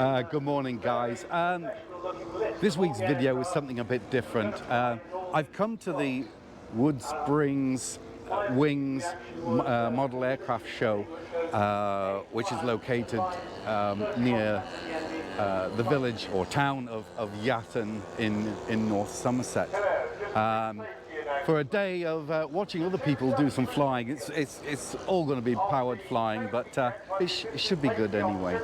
Good morning, guys. This week's video is something a bit different. I've come to the Woodspring Wings model aircraft show, which is located near the village or town of Yatton in North Somerset. For a day of watching other people do some flying. It's all going to be powered flying, but it should be good anyway.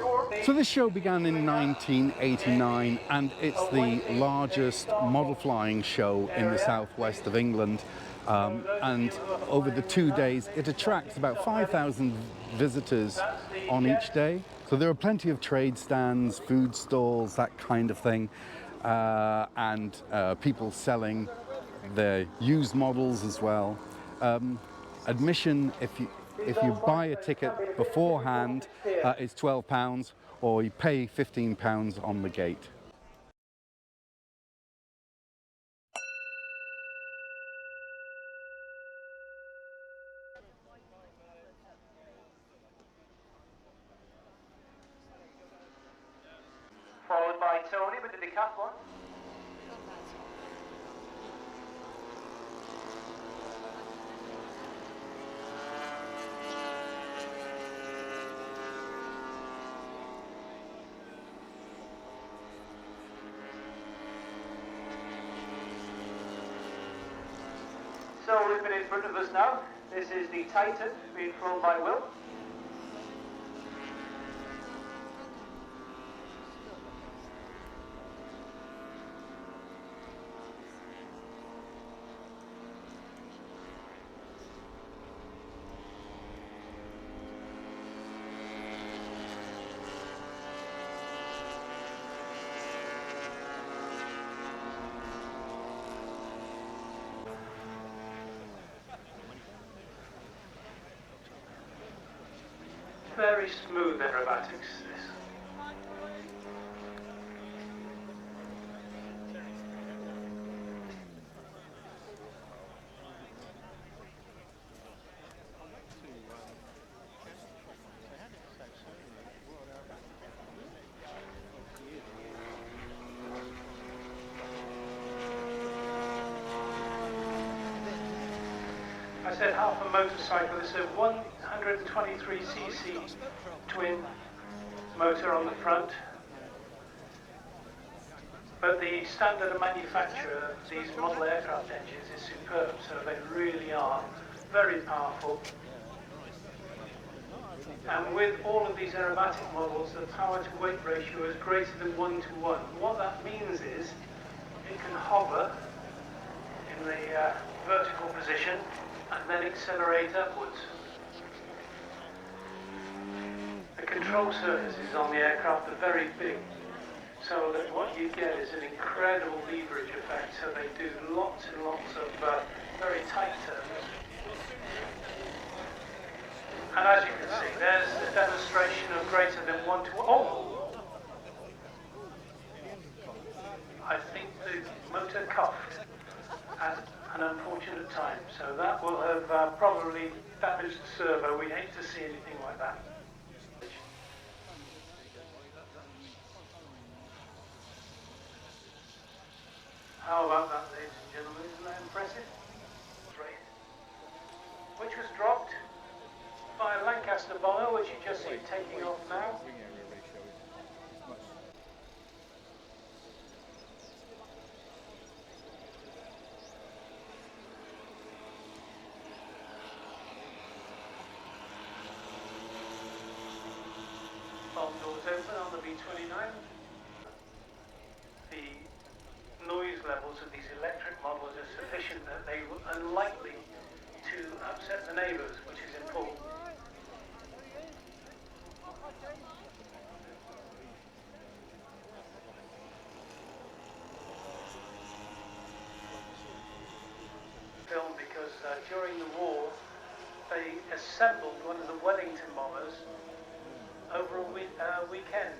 So this show began in 1989, and it's the largest model flying show in the southwest of England. And over the 2 days, it attracts about 5,000 visitors on each day. So there are plenty of trade stands, food stalls, that kind of thing, and people selling their used models as well. Admission, if you buy a ticket beforehand, is £12, or you pay £15 on the gate. Followed by Tony with the decathlon. So looking in front of us now, this is the Titan being flown by Will. Very smooth aerobatics, this. I said half a motorcycle. It's a 123cc twin motor on the front, but the standard of manufacture of these model aircraft engines is superb, so they really are very powerful. And with all of these aerobatic models, the power to weight ratio is greater than 1 to 1. What that means is it can hover in the vertical position and then accelerate upwards. The control surfaces on the aircraft are very big, so that what you get is an incredible leverage effect, so they do lots and lots of very tight turns. And as you can see, there's the demonstration of greater than 1 to 1. Oh! I think the motor cuffed at an unfortunate time, so that will have probably damaged the servo. We hate to see anything like that. How about that, ladies and gentlemen? Isn't that impressive? Which was dropped by a Lancaster bomber, which you just see taking off now. Bomb doors open on the B-29. The noise levels of these electric models are sufficient that they were unlikely to upset the neighbours, which is important. Film because during the war they assembled one of the Wellington bombers over a weekend.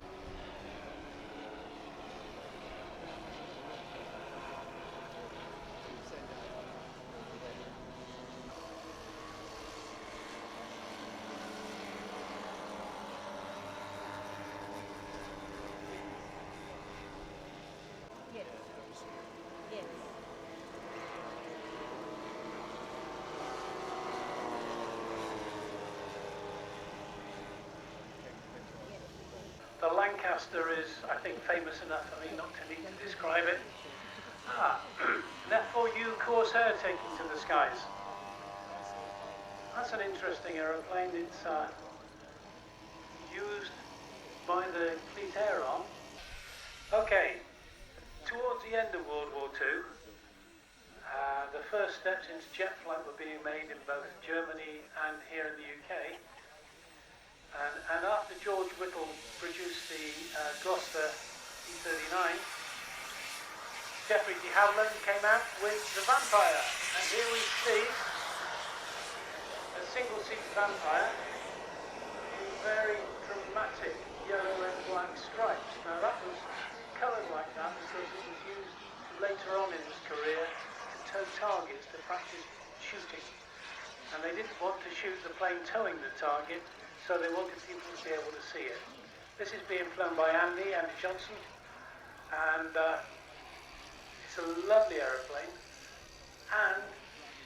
the Lancaster is, I think, famous enough for me not to need to describe it. An F4U Corsair taking to the skies. That's an interesting aeroplane. It's used by the Fleet Air Arm. Okay, towards the end of World War II, the first steps into jet flight were being made in both Germany and here in the UK. And after George Whittle produced the Gloucester E39, Jeffrey de Havilland came out with the Vampire. And here we see a single-seat Vampire in very dramatic yellow and black stripes. Now that was coloured like that because it was used later on in his career to tow targets to practice shooting. And they didn't want to shoot the plane towing the target, so they wanted people to be able to see it. This is being flown by Andy Johnson, and it's a lovely aeroplane, and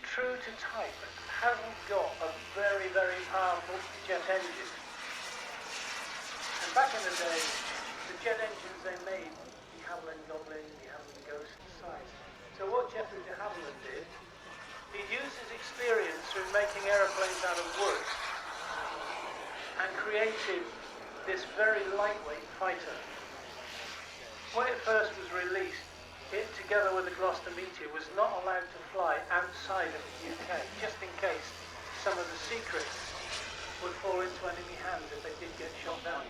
true to type, hasn't got a very, very powerful jet engine. And back in the day, the jet engines they made, the Havilland Goblin, the Havilland Ghost, size. So what Jeffrey de Havilland did, he used his experience through making aeroplanes out of wood and created this very lightweight fighter. When it first was released, it together with the Gloucester Meteor was not allowed to fly outside of the UK, just in case some of the secrets would fall into enemy hands if they did get shot down.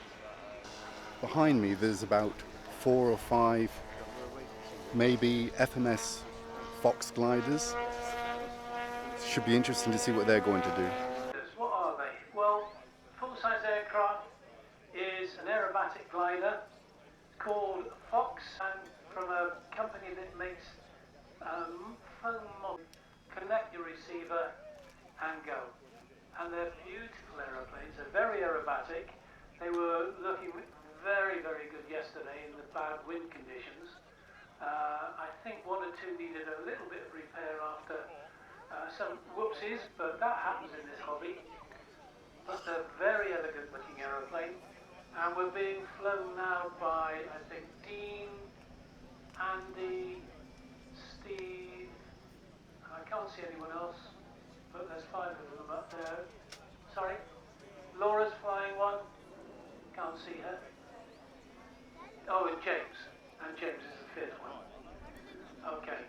Behind me there's about 4 or 5 maybe FMS Fox gliders. Should be interesting to see what they're going to do. What are they? Well, full-size aircraft is an aerobatic glider called Fox, and from a company that makes foam model. Connect your receiver and go. And they're beautiful aeroplanes. They're very aerobatic. They were looking very, very good yesterday in the bad wind conditions. I think 1 or 2 needed a little bit of repair after some whoopsies, but that happens in this hobby. But they're very elegant looking aeroplane, and we're being flown now by, I think, Dean, Andy, Steve, and I can't see anyone else, but there's 5 of them up there. Sorry, Laura's flying one, can't see her. Oh, and James is the 5th one. Okay.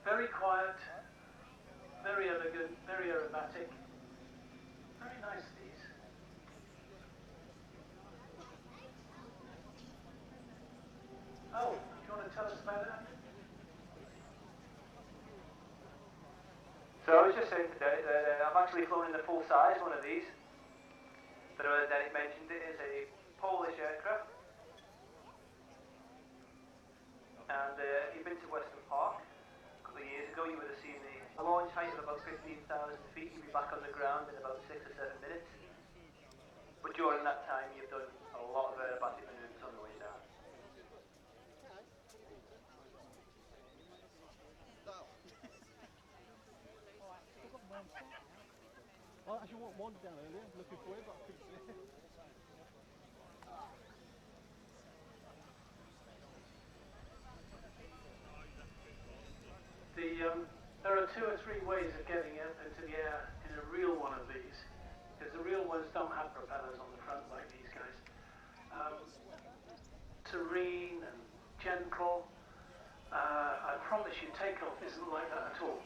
Very quiet, very elegant, very aerobatic. Very nice, these. Oh, do you want to tell us about that? So I was just saying today that I've actually flown in the full size one of these. But Derek mentioned it is a Polish aircraft. And if you've been to Western Park a couple of years ago, you would have seen a launch height of about 15,000 feet. You'd be back on the ground in about 6 or 7 minutes. But during that time, you've done a lot of aerobatic maneuvers on the way down. I actually want one down earlier, looking for it, but I couldn't see it. There are 2 or 3 ways of getting up into the air in a real one of these, because the real ones don't have propellers on the front like these guys. Serene and gentle. I promise you, takeoff isn't like that at all.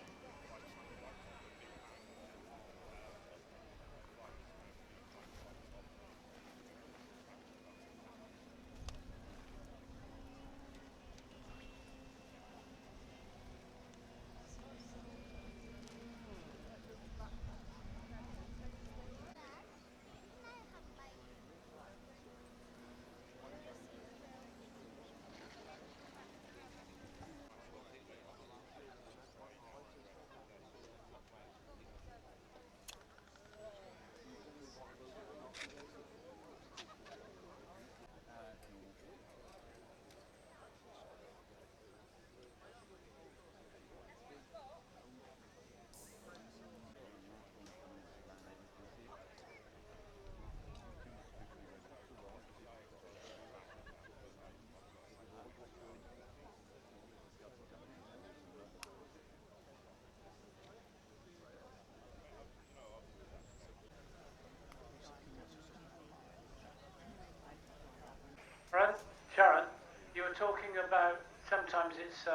sometimes it's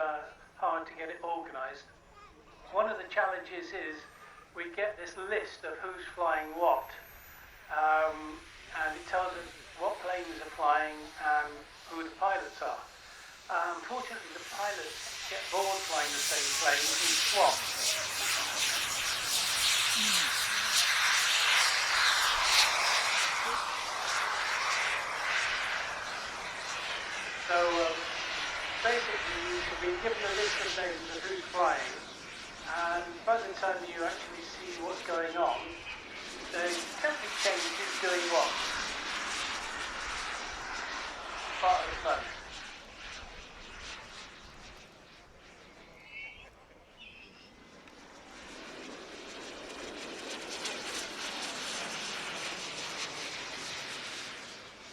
hard to get it organised. One of the challenges is we get this list of who's flying what, and it tells us what planes are flying and who the pilots are. Unfortunately, the pilots get bored flying the same planes and swap. So basically, you've been given a list of names of who's flying, and by the time you actually see what's going on, they totally change who's doing what. Part of the fun.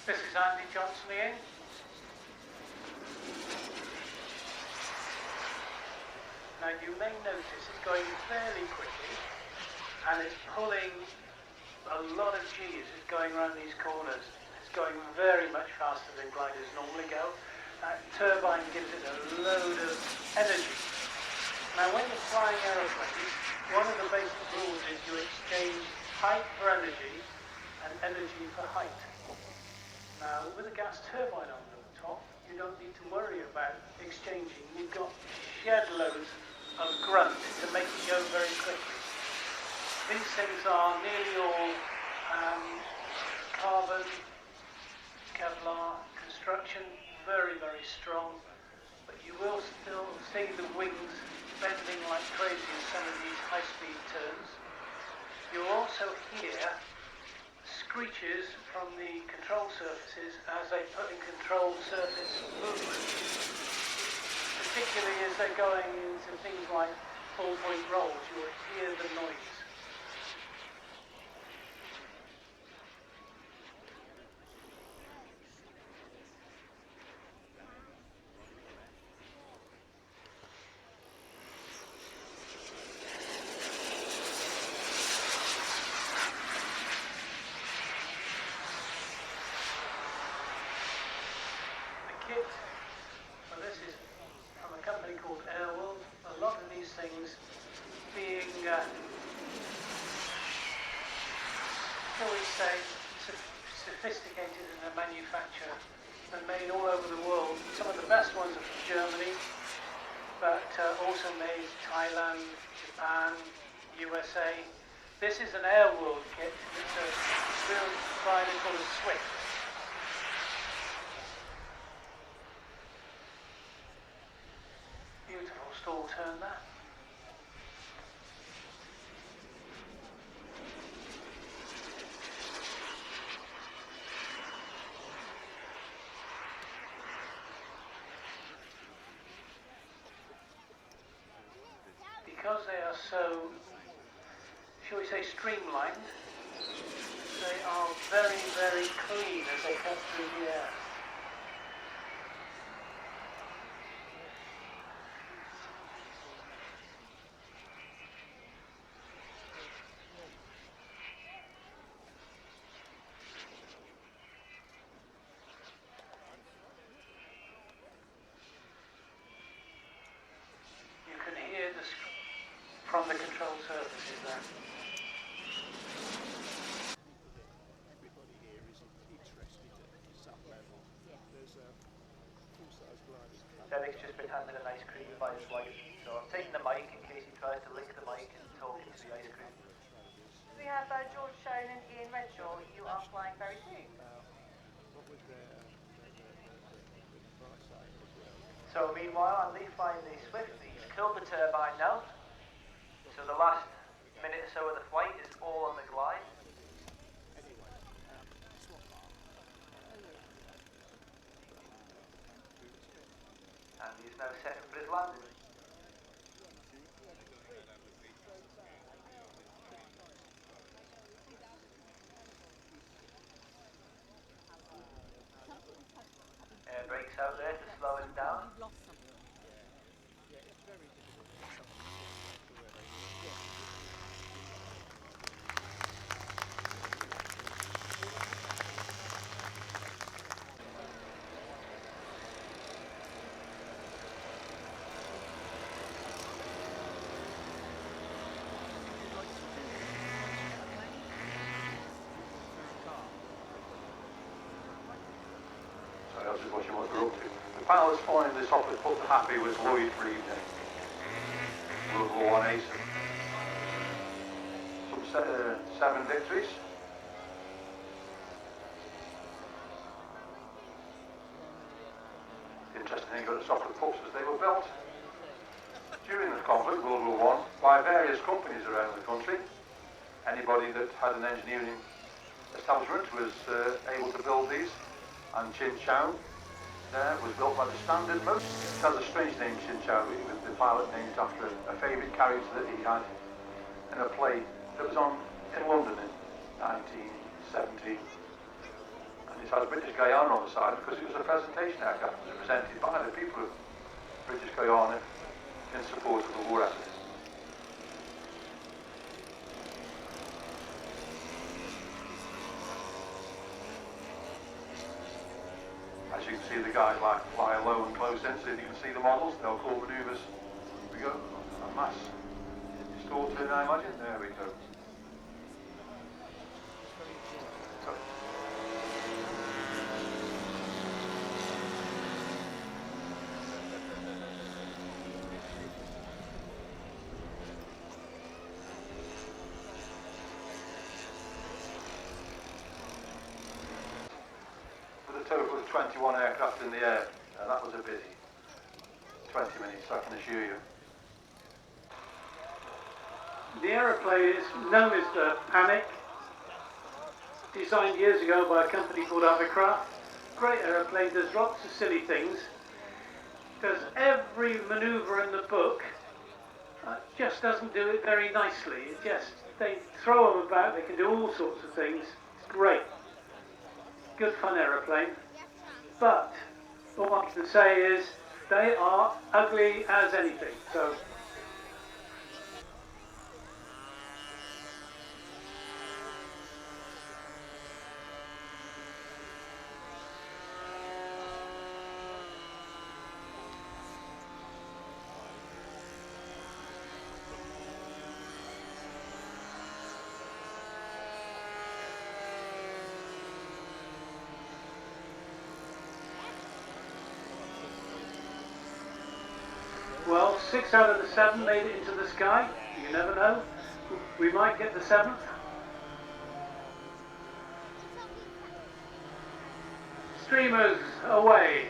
This is Andy Johnson again. Now you may notice it's going fairly quickly and it's pulling a lot of G's. It's going around these corners. It's going very much faster than gliders normally go. That turbine gives it a load of energy. Now when you're flying aeroplanes, one of the basic rules is you exchange height for energy and energy for height. Now with a gas turbine on the top, you don't need to worry about exchanging. You've got shed loads of grunt to make it go very quickly. These things are nearly all carbon, Kevlar construction, very, very strong, but you will still see the wings bending like crazy in some of these high-speed turns. You'll also hear screeches from the control surfaces as they put in control surface movement, particularly as they're going into things like full-point rolls. You'll hear the noise. Well, this is from a company called Airworld. A lot of these things being, shall we say, sophisticated in their manufacture and made all over the world. Some of the best ones are from Germany, but also made Thailand, Japan, USA. This is an Airworld kit. It's a real glider called a Swift. Beautiful stall turn there. Because they are so, shall we say, streamlined, they are very, very clean as they cut through the air. From the control surfaces there. Everybody here is interested at some level. There's a full-size glider. Derek's just been handed an ice cream by his wife, so I'm taking the mic in case he tries to lick the mic and talk into the ice cream. We have George Shone and Ian Redshaw. You are flying very soon. What was the price side as well? So meanwhile, I'm flying the Swift. He's killed the turbine now. So the last minute or so of the flight is all on the glide. And he's now setting for his landing. Air brakes out there to slow him down. is watching what they're up to. The pilots flying this off with put the happy was Lloyd for evening. World War I ace. Some 7 victories. The interesting thing about the Sopwith pups is they were built during the conflict, World War I, by various companies around the country. Anybody that had an engineering establishment was able to build these, and Chin Chow was built by the Standard Motor. It has a strange name, Chin Chow. It was the pilot named after a favourite character that he had in a play that was on in London in 1917. And it had British Guyana on the side because it was a presentation aircraft. It was presented by the people of British Guyana in support of the war effort. As you can see, the guys lie low and close in, so if you can see the models, they'll call manoeuvres. Here we go, en masse. Stalled in, I imagine. There we go. So. With a total of 21 aircraft in the air, that was a busy 20 minutes, I can assure you. The aeroplane is known as the Panic, designed years ago by a company called Aircraft. Great aeroplane, does lots of silly things, does every manoeuvre in the book, just doesn't do it very nicely. It just, they throw them about, they can do all sorts of things. It's great. Good fun aeroplane. But all I can say is they are ugly as anything. So. Well, 6 out of the 7 made it into the sky. You never know. We might get the 7th. Streamers away.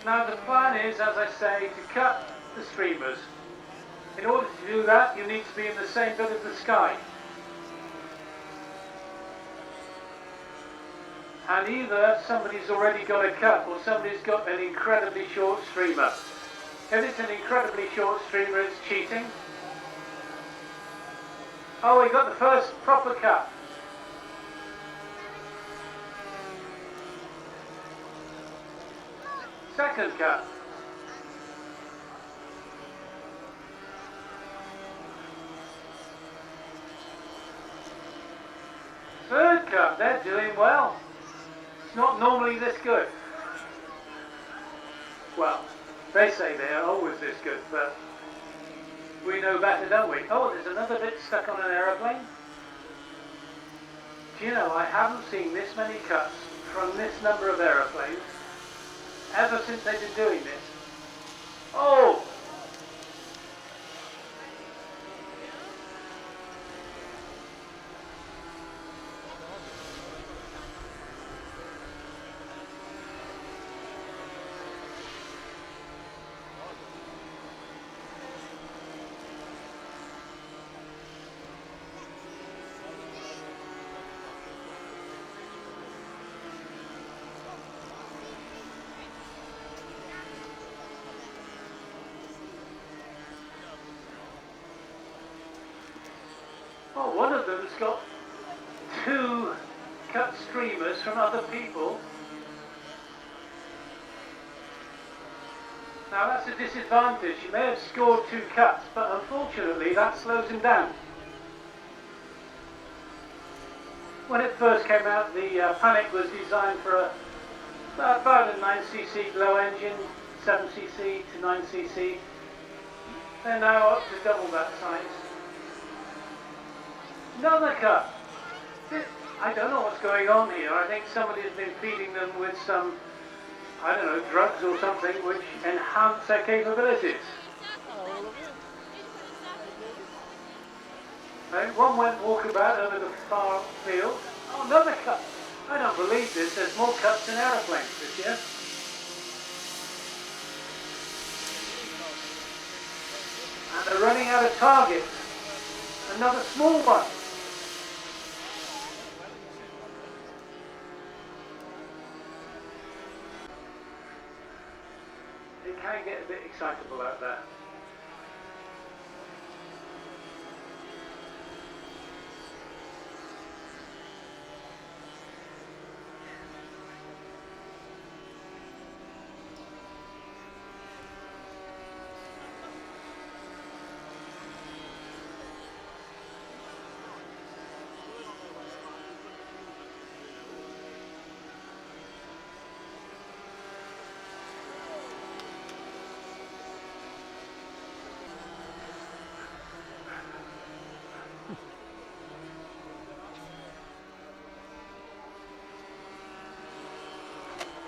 Now the plan is, as I say, to cut the streamers. In order to do that, you need to be in the same bit of the sky. And either somebody's already got a cut or somebody's got an incredibly short streamer. If it's an incredibly short streamer, it's cheating. Oh, we got the first proper cut. Second cut. Third cut, they're doing well. It's not normally this good. Well, they say they are always this good, but we know better, don't we? Oh, there's another bit stuck on an aeroplane. Do you know, I haven't seen this many cuts from this number of aeroplanes ever since they've been doing this. Oh! Oh, one of them's got 2 cut streamers from other people. Now that's a disadvantage. You may have scored 2 cuts, but unfortunately that slows him down. When it first came out, the Panic was designed for about a 9cc glow engine, 7cc to 9cc. They're now up to double that size. Another cut. I don't know what's going on here. I think somebody's been feeding them with some, I don't know, drugs or something which enhance their capabilities. Right, one went walkabout over the far field. Oh, another cut. I don't believe this. There's more cuts than aeroplanes this year. And they're running out of targets. Another small one. It can get a bit excitable out there.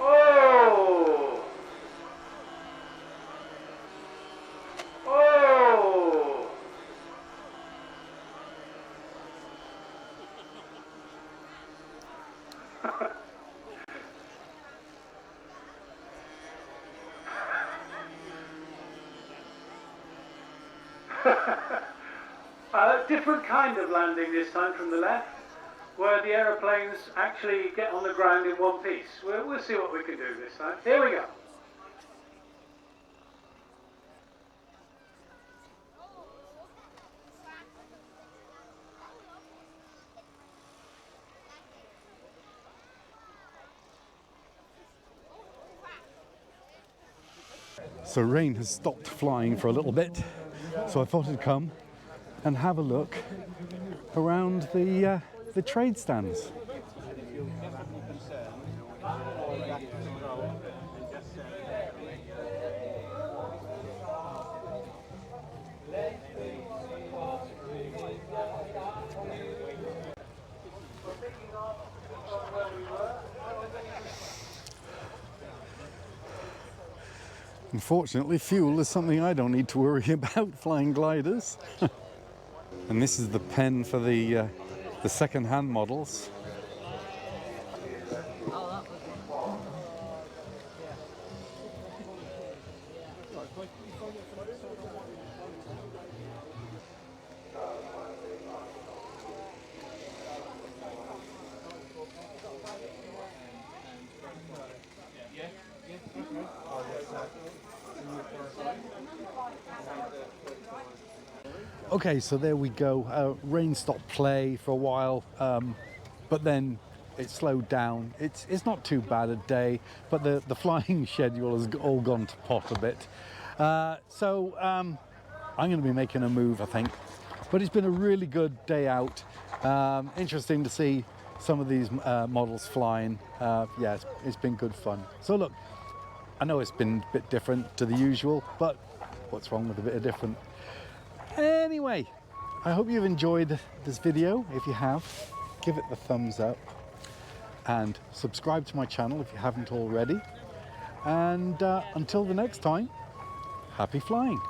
Oh! Oh! Different kind of landing this time from the left, where the aeroplanes actually get on the ground in one piece. We'll see what we can do this time. Here we go. So rain has stopped flying for a little bit, so I thought I'd come and have a look around the trade stands. Unfortunately, fuel is something I don't need to worry about flying gliders. And this is the pen for the second-hand models. Okay, so there we go. Rain stopped play for a while, but then it slowed down. It's not too bad a day, but the flying schedule has all gone to pot a bit. So I'm going to be making a move, I think. But it's been a really good day out. Interesting to see some of these models flying. Yeah, it's been good fun. So look, I know it's been a bit different to the usual, but what's wrong with a bit of different? Anyway, I hope you've enjoyed this video. If you have, give it the thumbs up and subscribe to my channel if you haven't already. And until the next time, happy flying.